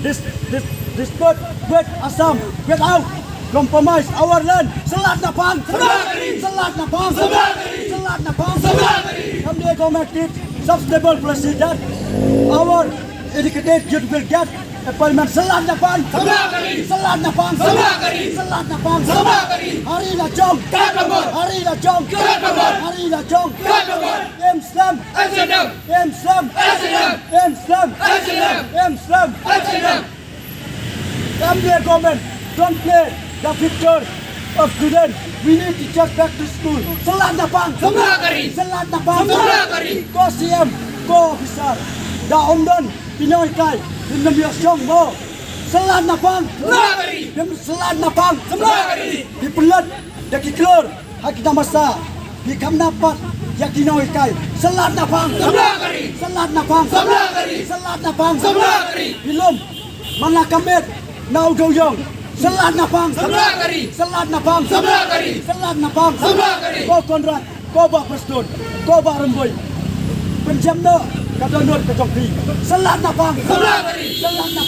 dispute with Assam without compromise our land. Selat Napang, Selat Napang, Selat Napang. Someday government needs sustainable procedure. Our educated youth will get appointment. Selat Napang, Selat Napang, Selat Napang. Hari La Jong, Hari La Jong, Hari La Jong. Islam, Islam, Islam, Islam. Someday government don't play the future of students. We need to get back to school. Selat Napang, Selat Napang. Go CM, go officer. Da Omdan, Pinoy Kai, Dinamia Song Mo. Selat Napang, Selat Napang. Di pelat, di kiklor, hakita masa. Di kamnapat, yakinoy Kai. Selat Napang, Selat Napang, Selat Napang. Bilum, mana kamet, nau doyong. Selat Napang, Selat Napang, Selat Napang. Ko Konrad, ko Bak Preston, ko Bak Remboy. Penjamna kata nur ke Jongpi. Selat Napang, Selat Napang.